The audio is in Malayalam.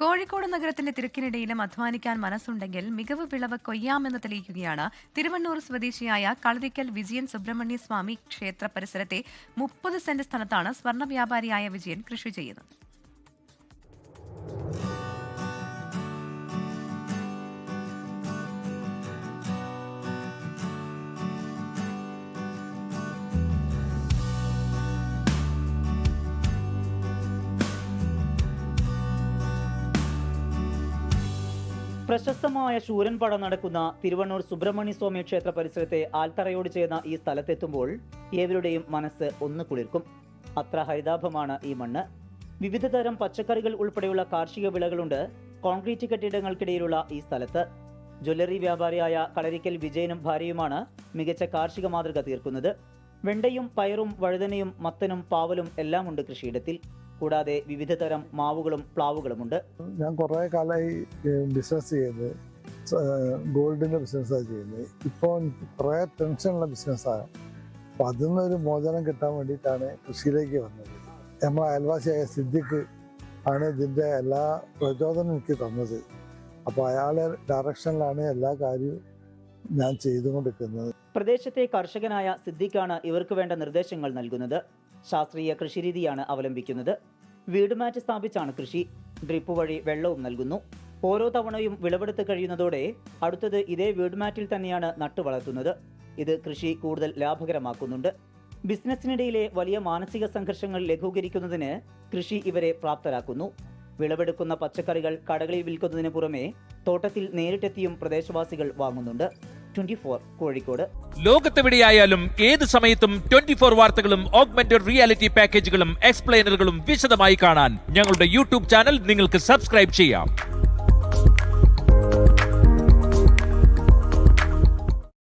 കോഴിക്കോട് നഗരത്തിന്റെ തിരക്കിനിടയിലും അധ്വാനിക്കാൻ മനസ്സുണ്ടെങ്കിൽ മികവ് വിളവ് കൊയ്യാമെന്ന് തെളിയിക്കുകയാണ് തിരുവണ്ണൂർ സ്വദേശിയായ കളരിക്കൽ വിജയൻ സുബ്രഹ്മണ്യ സ്വാമി ക്ഷേത്ര പരിസരത്തെ 30 സെന്റ് സ്ഥലത്താണ് സ്വർണ്ണ വ്യാപാരിയായ വിജയൻ കൃഷി ചെയ്യുന്നത്. പ്രശസ്തമായ ശൂരൻപട നടക്കുന്ന തിരുവണ്ണൂർ സുബ്രഹ്മണ്യ സ്വാമി ക്ഷേത്ര പരിസരത്തെ ആൽത്തറയോട് ചേർന്ന ഈ സ്ഥലത്തെത്തുമ്പോൾ ഏവരുടെയും മനസ്സ് ഒന്ന് കുളിർക്കും. അത്ര ഹരിതാഭമാണ് ഈ മണ്ണ്. വിവിധ തരം പച്ചക്കറികൾ ഉൾപ്പെടെയുള്ള കാർഷിക വിളകളുണ്ട് കോൺക്രീറ്റ് കെട്ടിടങ്ങൾക്കിടയിലുള്ള ഈ സ്ഥലത്ത്. ജ്വല്ലറി വ്യാപാരിയായ കളരിക്കൽ വിജയനും ഭാര്യയുമാണ് മികച്ച കാർഷിക മാതൃക തീർക്കുന്നത്. വെണ്ടയും പയറും വഴുതനയും മത്തനും പാവലും എല്ലാം ഉണ്ട് കൃഷിയിടത്തിൽ. കൂടാതെ വിവിധ തരം മാവുകളും പ്ലാവുകളുമുണ്ട്. ഞാൻ കുറേ കാലമായി ബിസിനസ് ചെയ്യുന്നത്, ഗോൾഡിൻ്റെ ബിസിനസ്സാണ് ചെയ്യുന്നത്. ഇപ്പോൾ കുറേ ടെൻഷനുള്ള ബിസിനസ്സാണ്. അപ്പോൾ അതിൽ നിന്നൊരു മോചനം കിട്ടാൻ വേണ്ടിയിട്ടാണ് കൃഷിയിലേക്ക് വന്നത്. നമ്മളെ അയൽവാസിയായ സിദ്ദിഖ് ആണ് ഇതിൻ്റെ എല്ലാ പ്രചോദനം എനിക്ക് തന്നത്. അപ്പോൾ അയാളുടെ ഡയറക്ഷനിലാണ് എല്ലാ കാര്യവും ഞാൻ ചെയ്തുകൊണ്ടിരിക്കുന്നത്. പ്രദേശത്തെ കർഷകനായ സിദ്ദിഖാണ് ഇവർക്ക് വേണ്ട നിർദ്ദേശങ്ങൾ നൽകുന്നത്. ശാസ്ത്രീയ കൃഷിരീതിയാണ് അവലംബിക്കുന്നത്. വീട് മാറ്റ് സ്ഥാപിച്ചാണ് കൃഷി. ഡ്രിപ്പ് വഴി വെള്ളവും നൽകുന്നു. ഓരോ തവണയും വിളവെടുത്ത് കഴിയുന്നതോടെ അടുത്തത് ഇതേ വീട് മാറ്റിൽ തന്നെയാണ് നട്ടു വളർത്തുന്നത്. ഇത് കൃഷി കൂടുതൽ ലാഭകരമാക്കുന്നുണ്ട്. ബിസിനസ്സിനിടയിലെ വലിയ മാനസിക സംഘർഷങ്ങൾ ലഘൂകരിക്കുന്നതിന് കൃഷി ഇവരെ പ്രാപ്തരാക്കുന്നു. വിളവെടുക്കുന്ന പച്ചക്കറികൾ കടകളിൽ വിൽക്കുന്നതിന് പുറമെ തോട്ടത്തിൽ നേരിട്ടെത്തിയും പ്രദേശവാസികൾ വാങ്ങുന്നുണ്ട്. 24 കോഴിക്കോട്. ലോകത്തെവിടെയായാലും ഏത് സമയത്തും 24 വാർത്തകളും ഓഗ്മെന്റഡ് റിയാലിറ്റി പാക്കേജുകളും എക്സ്പ്ലെയിനറുകളും വിശദമായി കാണാൻ ഞങ്ങളുടെ യൂട്യൂബ് ചാനൽ നിങ്ങൾക്ക് സബ്സ്ക്രൈബ് ചെയ്യാം.